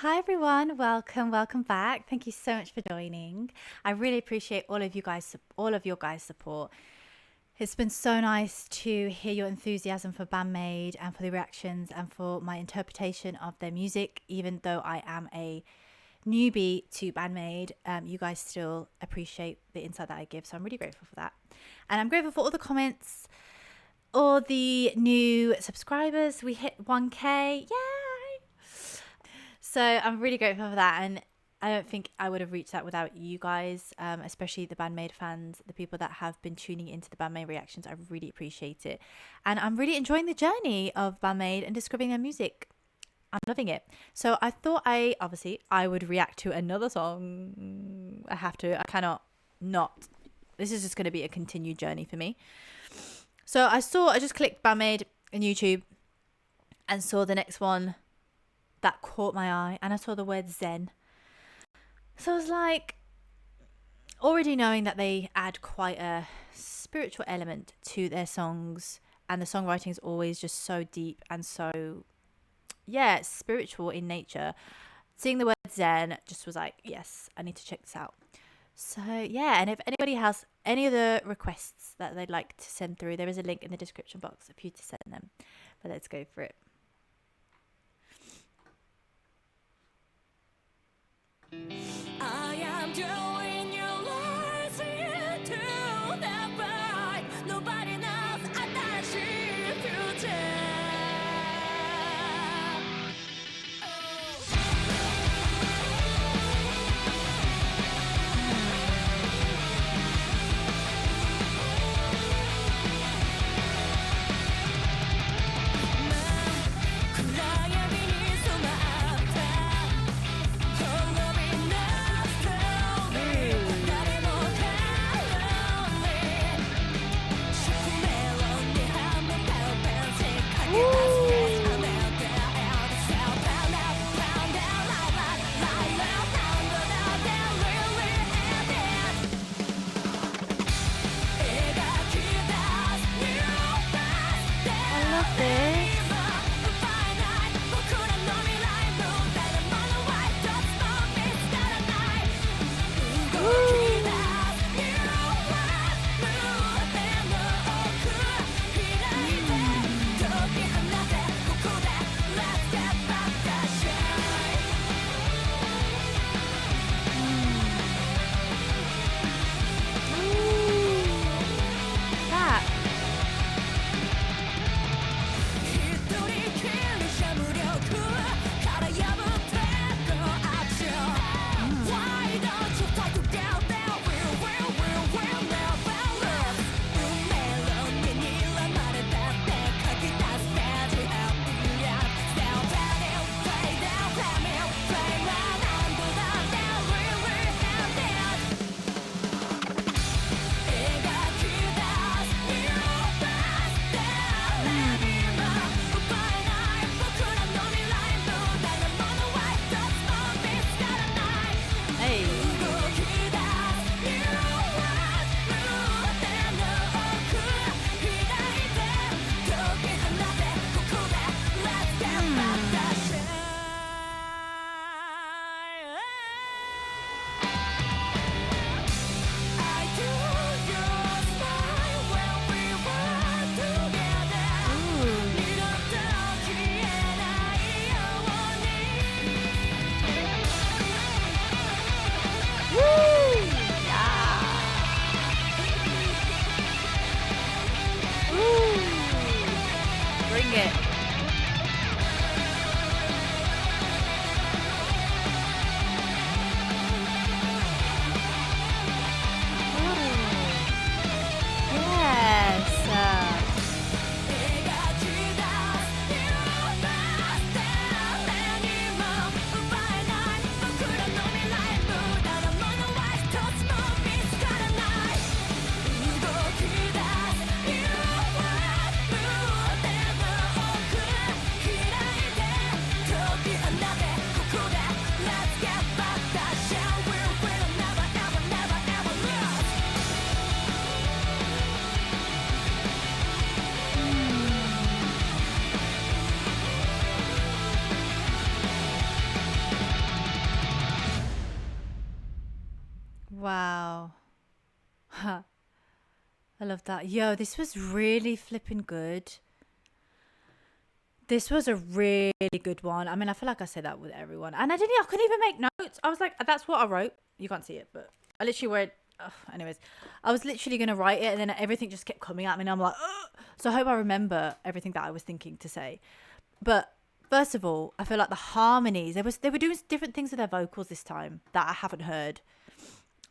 Hi everyone, welcome back. Thank you so much for joining. I really appreciate all of your guys' support. It's been so nice to hear your enthusiasm for Band-Maid and for the reactions and for my interpretation of their music. Even though I am a newbie to Band-Maid, you guys still appreciate the insight that I give, so I'm really grateful for that. And I'm grateful for all the comments, all the new subscribers. We hit 1K. Yay! So I'm really grateful for that, and I don't think I would have reached that without you guys, especially the Band-Maid fans, the people that have been tuning into the Band-Maid reactions. I really appreciate it, and I'm really enjoying the journey of Band-Maid and discovering their music. I'm loving it. So I thought I would react to another song. I have to. I cannot not. This is just going to be a continued journey for me. So I just clicked Band-Maid in YouTube and saw the next one that caught my eye, and I saw the word Zen. So I was like, already knowing that they add quite a spiritual element to their songs, and the songwriting is always just so deep and so, yeah, spiritual in nature. Seeing the word Zen just was like, yes, I need to check this out. So yeah, and if anybody has any other requests that they'd like to send through, there is a link in the description box for you to send them. But let's go for it. I am drawing your lies into the bright. Nobody knows I see future. I love that. Yo, this was really flipping good. This was a really good one. I mean, I feel like I say that with everyone. And I couldn't even make notes. I was like, that's what I wrote. You can't see it, but I literally wrote, anyways, I was literally going to write it and then everything just kept coming at me and I'm like, ugh. So I hope I remember everything that I was thinking to say. But first of all, I feel like the harmonies, they were doing different things with their vocals this time that I haven't heard,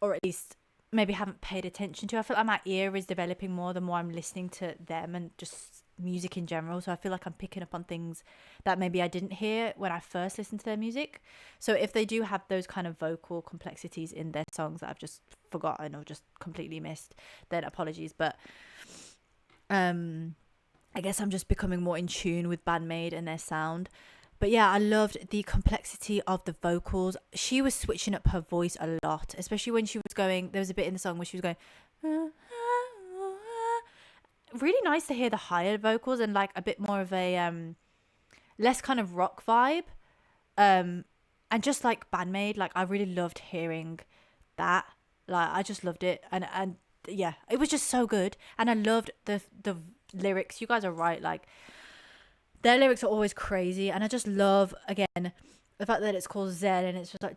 or at least maybe haven't paid attention to. I feel like my ear is developing more the more I'm listening to them and just music in general. So I feel like I'm picking up on things that maybe I didn't hear when I first listened to their music. So if they do have those kind of vocal complexities in their songs that I've just forgotten or just completely missed, then apologies. But I guess I'm just becoming more in tune with Band-Maid and their sound. But yeah, I loved the complexity of the vocals. She was switching up her voice a lot, especially when she was going, there was a bit in the song where she was going, really nice to hear the higher vocals and like a bit more of a less kind of rock vibe. And just like Band-Maid, like I really loved hearing that. Like I just loved it. And yeah, it was just so good. And I loved the lyrics. You guys are right, like their lyrics are always crazy, and I just love, again, the fact that it's called Zen and it's just like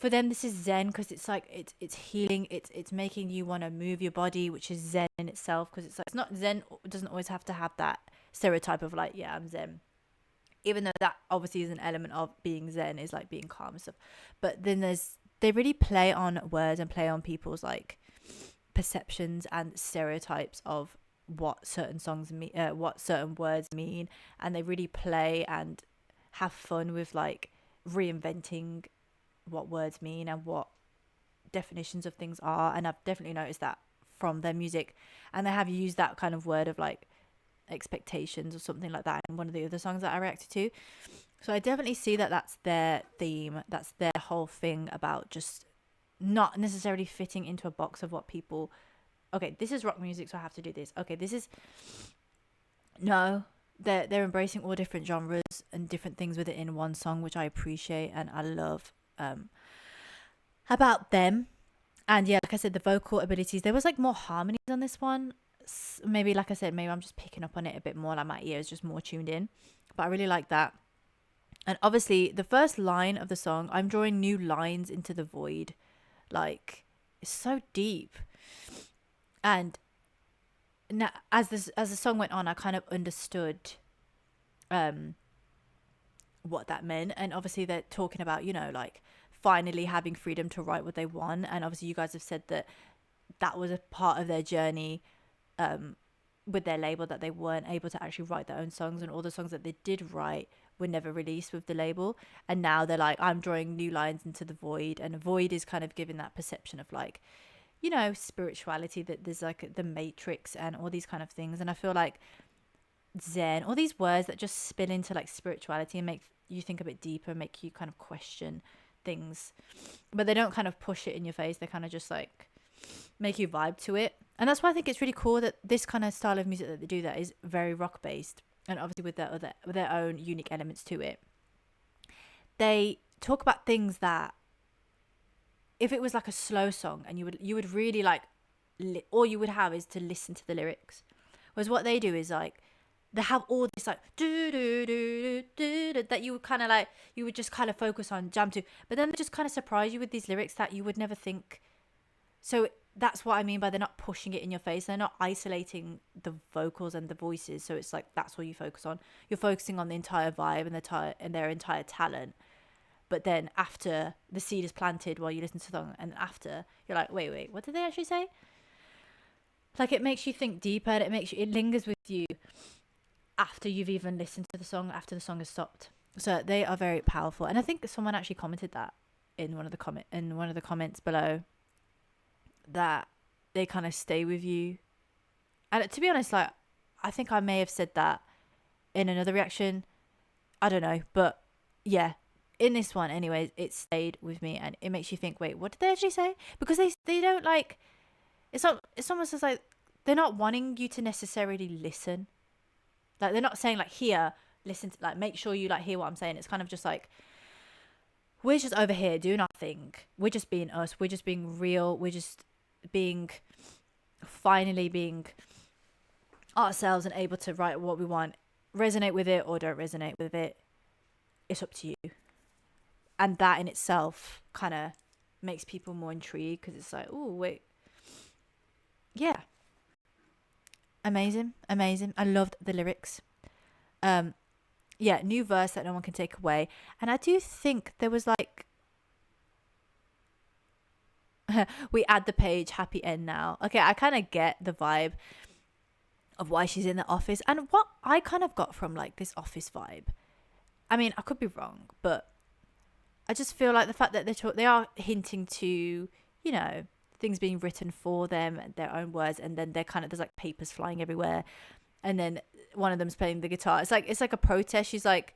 for them this is Zen because it's like it's healing, it's making you want to move your body, which is Zen in itself, because it's like, it's not Zen, doesn't always have to have that stereotype of like, yeah, I'm Zen, even though that obviously is an element of being Zen, is like being calm and stuff. But then they really play on words and play on people's like perceptions and stereotypes of what certain songs mean, what certain words mean, and they really play and have fun with like reinventing what words mean and what definitions of things are. And I've definitely noticed that from their music, and they have used that kind of word of like expectations or something like that in one of the other songs that I reacted to. So I definitely see that that's their theme, that's their whole thing about just not necessarily fitting into a box of what people, okay, this is rock music, so I have to do this. Okay, this is, no, they're embracing all different genres and different things with it in one song, which I appreciate and I love about them. And yeah, like I said, the vocal abilities, there was like more harmonies on this one. Maybe, like I said, maybe I'm just picking up on it a bit more, like my ear is just more tuned in. But I really like that. And obviously, the first line of the song, I'm drawing new lines into the void. Like, it's so deep. And now, as the song went on, I kind of understood what that meant. And obviously they're talking about, you know, like finally having freedom to write what they want. And obviously you guys have said that that was a part of their journey with their label, that they weren't able to actually write their own songs, and all the songs that they did write were never released with the label. And now they're like, I'm drawing new lines into the void, and a void is kind of giving that perception of like, you know, spirituality, that there's like the matrix and all these kind of things. And I feel like Zen, all these words that just spill into like spirituality and make you think a bit deeper, make you kind of question things, but they don't kind of push it in your face, they kind of just like make you vibe to it. And that's why I think it's really cool that this kind of style of music that they do that is very rock based, and obviously with their own unique elements to it. They talk about things that if it was like a slow song and you would really like all you would have is to listen to the lyrics, whereas what they do is like they have all this like do do do do do that you would kind of like, you would just kind of focus on, jam to, but then they just kind of surprise you with these lyrics that you would never think. So that's what I mean by they're not pushing it in your face, they're not isolating the vocals and the voices, so it's like that's all you focus on, you're focusing on the entire vibe and their entire talent. But then after the seed is planted while you listen to the song, and after you're like, wait, what did they actually say? Like it makes you think deeper, and it lingers with you after you've even listened to the song, after the song has stopped. So they are very powerful. And I think someone actually commented that in one of the comments below, that they kind of stay with you. And to be honest, like I think I may have said that in another reaction, I don't know, but yeah, in this one anyways, it stayed with me, and it makes you think, wait, what did they actually say? Because they don't like, it's almost as like they're not wanting you to necessarily listen. Like they're not saying like, here, listen to, like make sure you like hear what I'm saying. It's kind of just like, we're just over here doing our thing, we're just being us, we're just being real, we're just being finally being ourselves and able to write what we want, resonate with it or don't resonate with it, it's up to you. And that in itself kind of makes people more intrigued, because it's like, oh wait, yeah, amazing. I loved the lyrics. Yeah, new verse that no one can take away. And I do think there was like we add the page happy end now. Okay, I kind of get the vibe of why she's in the office, and what I kind of got from like this office vibe. I mean, I could be wrong, but I just feel like the fact that they are hinting to, you know, things being written for them, their own words, and then they're kind of, there's like papers flying everywhere, and then one of them's playing the guitar. It's like a protest. She's like,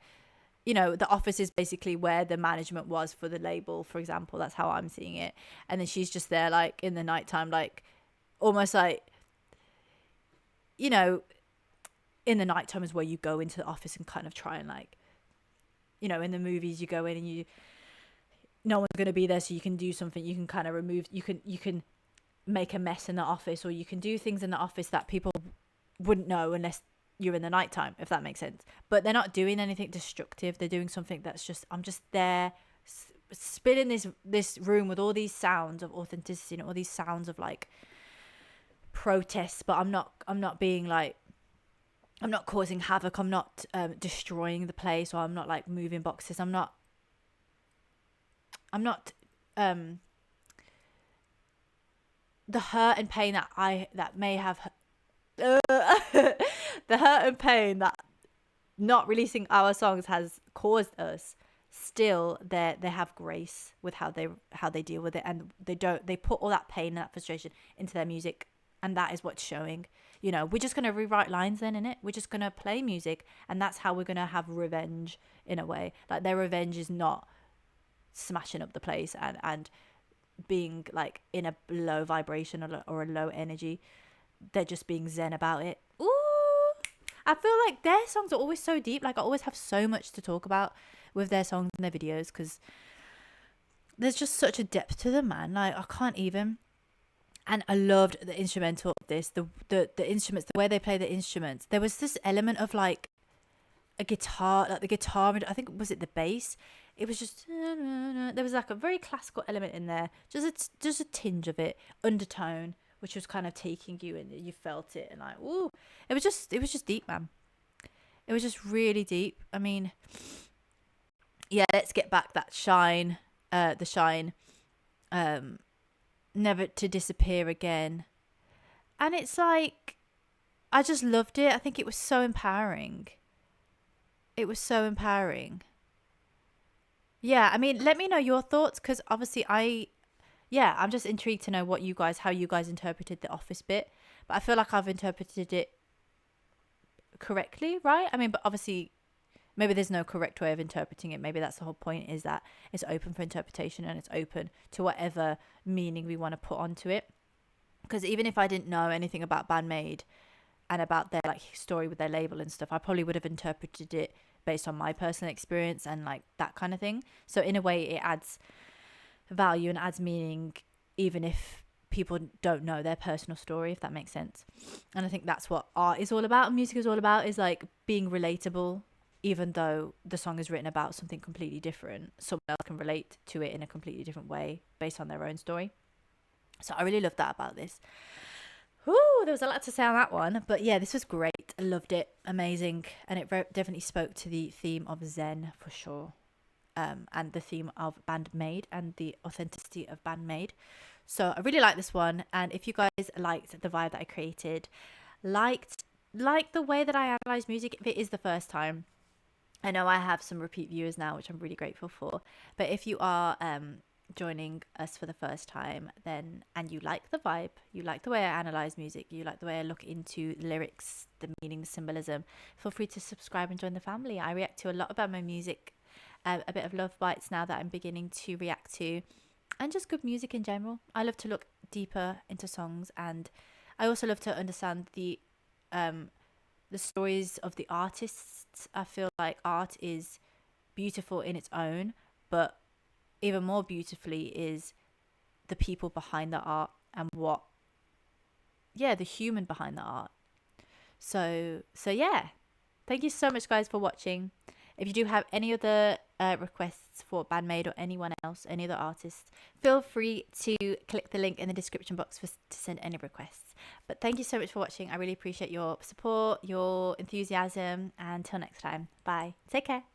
you know, the office is basically where the management was for the label, for example. That's how I'm seeing it. And then she's just there, like in the nighttime, like almost like, you know, in the nighttime is where you go into the office and kind of try and like, you know, in the movies you go in and you, no one's going to be there, so you can do something. You can kind of remove, you can make a mess in the office, or you can do things in the office that people wouldn't know unless you're in the nighttime, if that makes sense. But they're not doing anything destructive. They're doing something that's just, I'm just there spilling this room with all these sounds of authenticity and all these sounds of like protests, but I'm not being like, I'm not causing havoc, I'm not destroying the place, or I'm not like moving boxes, I'm not the hurt and pain that may have the hurt and pain that not releasing our songs has caused us, still they have grace with how they deal with it, and they put all that pain and that frustration into their music, and that is what's showing. You know, we're just going to rewrite lines then, innit? We're just going to play music, and that's how we're going to have revenge in a way. Like, their revenge is not smashing up the place and being like in a low vibration or a low energy. They're just being zen about it. Ooh, I feel like their songs are always so deep. Like, I always have so much to talk about with their songs and their videos, because there's just such a depth to them, man. Like, I can't even. And I loved the instrumental of this, the instruments, the way they play the instruments. There was this element of like a guitar, like the guitar, I think, was it the bass? It was just, there was like a very classical element in there, just a tinge of it, undertone, which was kind of taking you in. You felt it, and like, ooh, it was just deep, man. It was just really deep. I mean, yeah, let's get back that shine, the shine, never to disappear again. And it's like, I just loved it. I think it was so empowering. It was so empowering. Yeah, I mean, let me know your thoughts, because obviously I'm just intrigued to know how you guys interpreted the office bit. But I feel like I've interpreted it correctly, right? I mean, but obviously maybe there's no correct way of interpreting it. Maybe that's the whole point, is that it's open for interpretation and it's open to whatever meaning we want to put onto it. Because even if I didn't know anything about Band-Maid and about their like story with their label and stuff, I probably would have interpreted it based on my personal experience and like that kind of thing. So in a way, it adds value and adds meaning, even if people don't know their personal story, if that makes sense. And I think that's what art is all about, music is all about, is like being relatable. Even though the song is written about something completely different, someone else can relate to it in a completely different way based on their own story. So I really loved that about this. There was a lot to say on that one, but yeah, this was great. I loved it. Amazing. And it definitely spoke to the theme of Zen for sure. And the theme of Band-Maid and the authenticity of Band-Maid. So I really like this one. And if you guys liked the vibe that I created, liked the way that I analyze music, if it is the first time, I know I have some repeat viewers now, which I'm really grateful for. But if you are joining us for the first time, then, and you like the vibe, you like the way I analyze music, you like the way I look into the lyrics, the meaning, the symbolism, feel free to subscribe and join the family. I react to a lot about my music, a bit of love bites now that I'm beginning to react to, and just good music in general. I love to look deeper into songs, and I also love to understand the stories of the artists. I feel like art is beautiful in its own, but even more beautifully is the people behind the art and what, yeah, the human behind the art. So yeah, thank you so much, guys, for watching. If you do have any other requests for Band-Maid or anyone else, any other artists, feel free to click the link in the description box to send any requests. But thank you so much for watching. I really appreciate your support, your enthusiasm, and until next time, bye. Take care.